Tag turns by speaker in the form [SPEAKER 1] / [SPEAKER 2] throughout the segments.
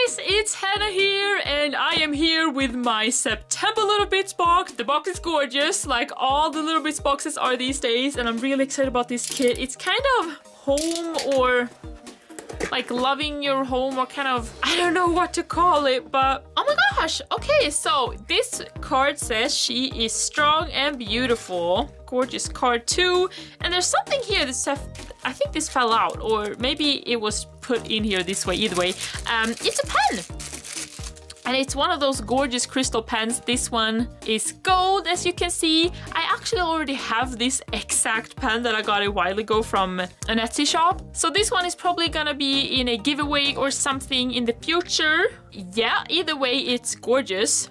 [SPEAKER 1] guys, it's Hannah here, and I am here with my September Little Bits box. The box is gorgeous, like all the Little Bits boxes are these days, and I'm really excited about this kit. It's kind of home or like loving your home or kind of, I don't know what to call it, but oh my gosh. Okay, so this card says she is strong and beautiful. Gorgeous card too. And there's something here that says, I think this fell out, or maybe it was put in here this way. Either way, it's a pen. And it's one of those gorgeous crystal pens. This one is gold, as you can see. I actually already have this exact pen that I got a while ago from an Etsy shop. So this one is probably gonna be in a giveaway or something in the future. Yeah, either way, it's gorgeous.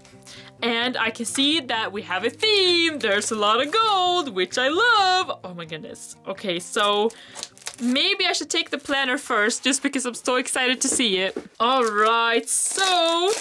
[SPEAKER 1] And I can see that we have a theme. There's a lot of gold, which I love. Oh my goodness. Okay, so maybe I should take the planner first, just because I'm so excited to see it. All right, so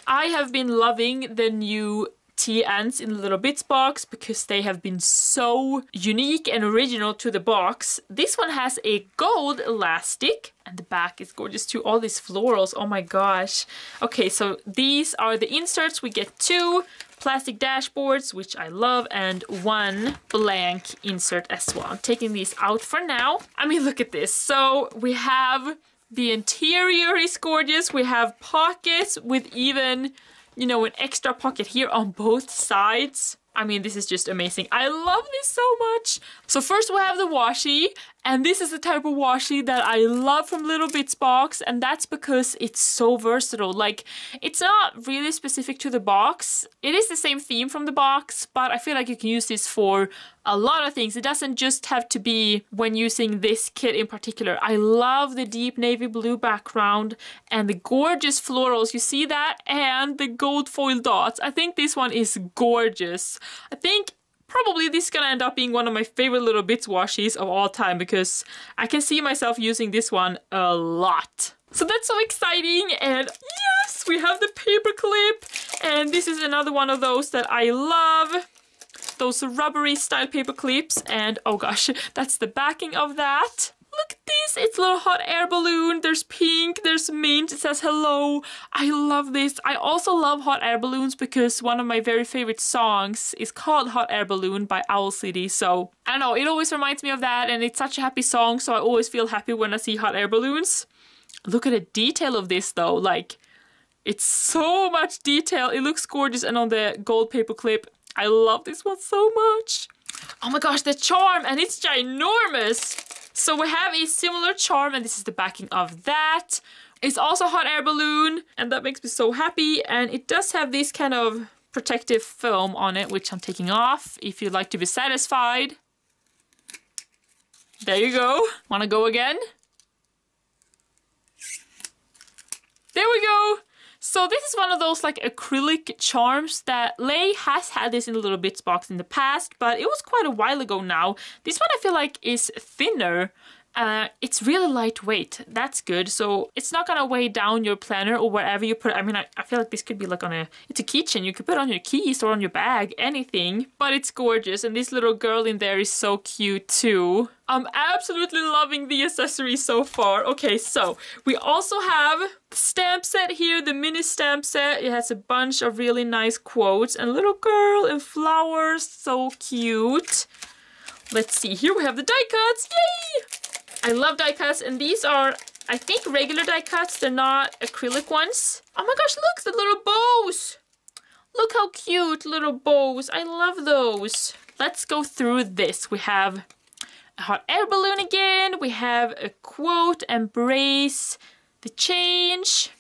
[SPEAKER 1] I have been loving the new TNs in the Little Bits box because they have been so unique and original to the box. This one has a gold elastic, and the back is gorgeous too. All these florals, oh my gosh. Okay, so these are the inserts. We get 2 plastic dashboards, which I love, and 1 blank insert as well. I'm taking these out for now. I mean, look at this. So we have the interior is gorgeous. We have pockets with even, you know, an extra pocket here on both sides. I mean, this is just amazing. I love this so much. So first we have the washi, and this is the type of washi that I love from Little Bits box, and that's because it's so versatile. Like, it's not really specific to the box. It is the same theme from the box, but I feel like you can use this for a lot of things. It doesn't just have to be when using this kit in particular. I love the deep navy blue background and the gorgeous florals. You see that? And the gold foil dots. I think this one is gorgeous. I think probably this is gonna end up being one of my favorite Little Bits washis of all time because I can see myself using this one a lot. So that's so exciting, and yes, we have the Paperclip, and this is another one of those that I love. Those rubbery style paper clips, and oh gosh, that's the backing of that. Look at this, it's a little hot air balloon. There's pink, there's mint, it says hello. I love this. I also love hot air balloons because one of my very favorite songs is called Hot Air Balloon by Owl City. So I don't know, it always reminds me of that, and it's such a happy song, so I always feel happy when I see hot air balloons. Look at the detail of this though, like it's so much detail. It looks gorgeous, and on the gold paper clip, I love this one so much. Oh my gosh, the charm, and it's ginormous. So we have a similar charm, and this is the backing of that. It's also a hot air balloon, and that makes me so happy. And it does have this kind of protective film on it, which I'm taking off if you'd like to be satisfied. There you go. Wanna go again? There we go. So this is one of those like acrylic charms that Lhey has had this in a Little Bits box in the past, but it was quite a while ago now. This one I feel like is thinner. It's really lightweight. That's good. So it's not gonna weigh down your planner or wherever you put it. I mean, I feel like this could be like on a, it's a keychain. You could put it on your keys or on your bag, anything. But it's gorgeous, and this little girl in there is so cute too. I'm absolutely loving the accessories so far. Okay, so we also have the stamp set here, the mini stamp set. It has a bunch of really nice quotes and a little girl and flowers. So cute. Let's see, here we have the die cuts. Yay! I love die cuts, and these are, I think, regular die cuts. They're not acrylic ones. Oh my gosh, look, the little bows. Look how cute, little bows. I love those. Let's go through this. We have a hot air balloon again. We have a quote, embrace the change.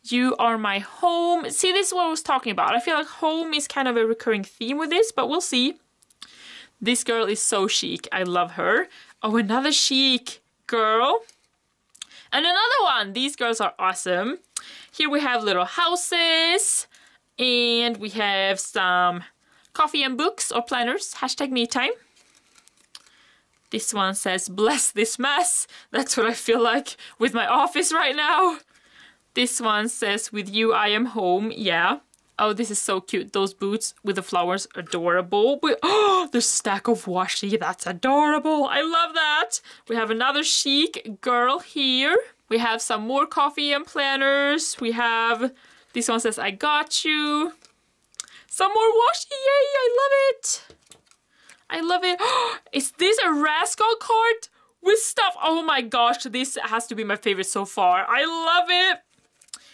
[SPEAKER 1] You are my home. See, this is what I was talking about. I feel like home is kind of a recurring theme with this, but we'll see. This girl is so chic. I love her. Oh, another chic girl. And another one. These girls are awesome. Here we have little houses. And we have some coffee and books or planners. Hashtag me time. This one says, bless this mess. That's what I feel like with my office right now. This one says, with you I am home. Yeah. Oh, this is so cute. Those boots with the flowers, adorable. Oh, the stack of washi, that's adorable. I love that. We have another chic girl here We have some more coffee and planners. We have, this one says, I got you. Some more washi, yay, I love it. I love it. Is this a Rascal card with stuff? Oh my gosh, this has to be my favorite so far. I love it.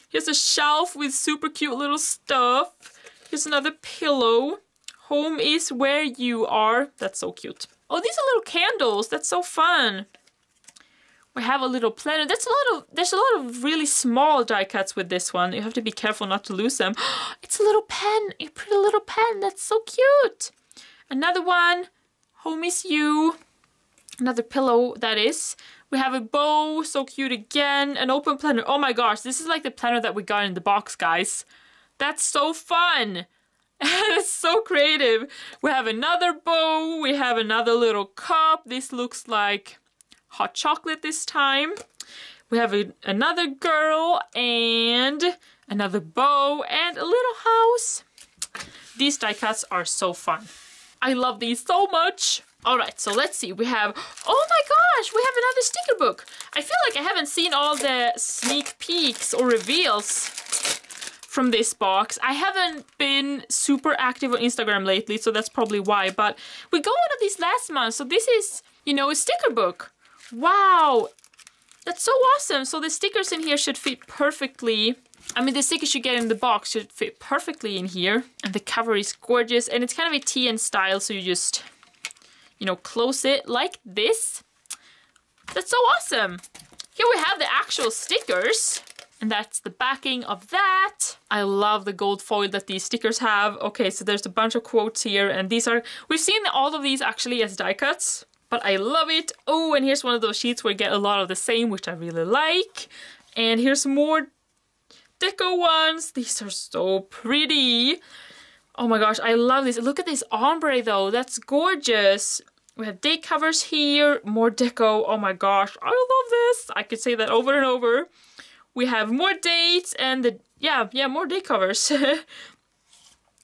[SPEAKER 1] Here's a shelf with super cute little stuff. Here's another pillow. Home is where you are. That's so cute. Oh, these are little candles. That's so fun. We have a little planner. There's a lot of really small die cuts with this one. You have to be careful not to lose them. It's a little pen, a pretty little pen. That's so cute. Another one. Home is you. Another pillow, that is. We have a bow, so cute again. An open planner. Oh my gosh, this is like the planner that we got in the box, guys. That's so fun. It's so creative. We have another bow. We have another little cup. This looks like hot chocolate this time. We have another girl and another bow and a little house. These die cuts are so fun. I love these so much. Alright, so let's see. We have, oh my gosh, we have another sticker book. I feel like I haven't seen all the sneak peeks or reveals from this box. I haven't been super active on Instagram lately, so that's probably why. But we got one of these last month, so this is, you know, a sticker book. Wow, that's so awesome. So the stickers in here should fit perfectly. I mean, the stickers you get in the box should fit perfectly in here. And the cover is gorgeous, and it's kind of a TN style, so you just, you know, close it like this. That's so awesome. Here we have the actual stickers. And that's the backing of that. I love the gold foil that these stickers have. Okay, so there's a bunch of quotes here. And these are, we've seen all of these actually as die cuts. But I love it. Oh, and here's one of those sheets where you get a lot of the same, which I really like. And here's more deco ones. These are so pretty. Oh my gosh, I love this. Look at this ombre though. That's gorgeous. We have date covers here. More deco. Oh my gosh, I love this. I could say that over and over. We have more dates and more date covers.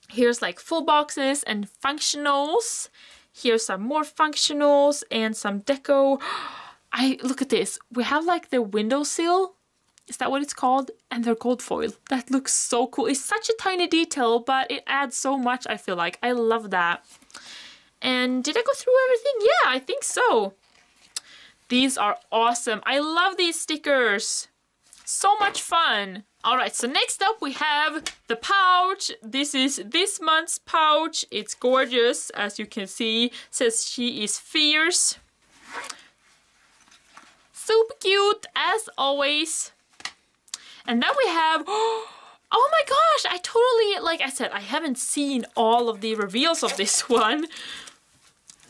[SPEAKER 1] Here's like full boxes and functionals. Here's some more functionals and some deco. Look at this. We have like the windowsill. Is that what it's called? And they're gold foil. That looks so cool. It's such a tiny detail, but it adds so much, I feel like. I love that. And did I go through everything? Yeah, I think so. These are awesome. I love these stickers. So much fun. All right, so next up we have the pouch. This is this month's pouch. It's gorgeous, as you can see. It says she is fierce. Super cute, as always. And then we have, oh my gosh, I totally, like I said, I haven't seen all of the reveals of this one.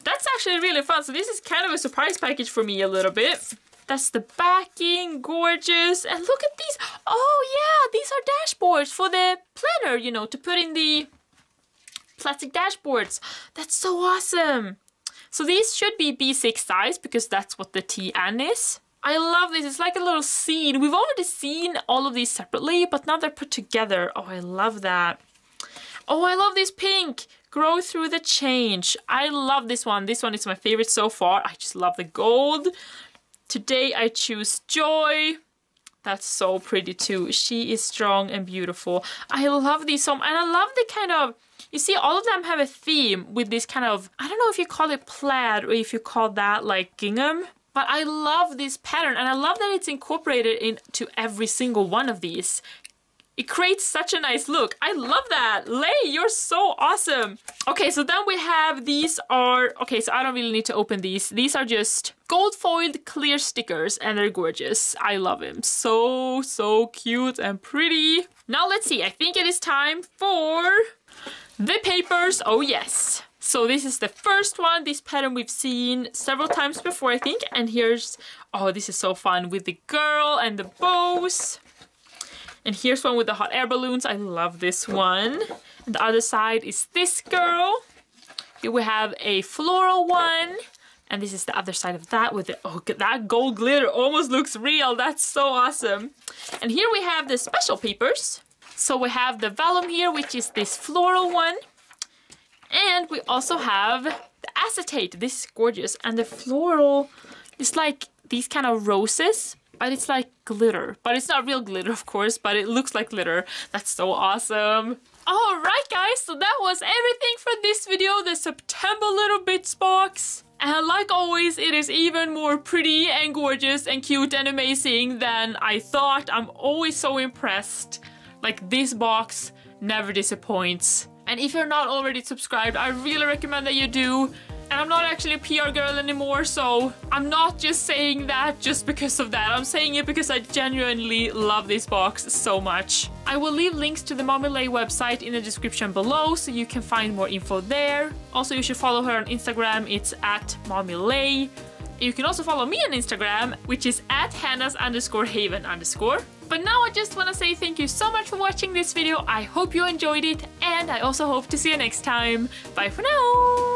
[SPEAKER 1] That's actually really fun. So this is kind of a surprise package for me a little bit. That's the backing, gorgeous. And look at these. Oh yeah, these are dashboards for the planner, you know, to put in the plastic dashboards. That's so awesome. So these should be B6 size because that's what the TN is. I love this. It's like a little scene. We've already seen all of these separately, but now they're put together. Oh, I love that. Oh, I love this pink. Grow through the change. I love this one. This one is my favorite so far. I just love the gold. Today I choose Joy. That's so pretty too. She is strong and beautiful. I love these so much. And I love the kind of, you see all of them have a theme with this kind of, I don't know if you call it plaid or if you call that like gingham. But I love this pattern and I love that it's incorporated into every single one of these. It creates such a nice look. I love that. Lhey, you're so awesome. Okay, so then we have these are, okay, so I don't really need to open these. These are just gold foiled clear stickers and they're gorgeous. I love them. So, so cute and pretty. Now let's see. I think it is time for the papers. Oh yes. So this is the first one. This pattern we've seen several times before, I think. And here's, oh, this is so fun with the girl and the bows. And here's one with the hot air balloons. I love this one. And the other side is this girl. Here we have a floral one. And this is the other side of that with the, oh, that gold glitter almost looks real. That's so awesome. And here we have the special papers. So we have the vellum here, which is this floral one. And we also have the acetate. This is gorgeous. And the floral is like these kind of roses. but it's like glitter. But it's not real glitter, of course, but it looks like glitter. That's so awesome. Alright guys, so that was everything for this video, the September Little Bits box. And like always, it is even more pretty and gorgeous and cute and amazing than I thought. I'm always so impressed. Like, this box never disappoints. And if you're not already subscribed, I really recommend that you do. And I'm not actually a PR girl anymore, so I'm not just saying that just because of that. I'm saying it because I genuinely love this box so much. I will leave links to the Mommy Lhey website in the description below, so you can find more info there. Also, you should follow her on Instagram. It's at Mommy Lhey. You can also follow me on Instagram, which is at Hannahs_Haven_. But now I just want to say thank you so much for watching this video. I hope you enjoyed it, and I also hope to see you next time. Bye for now!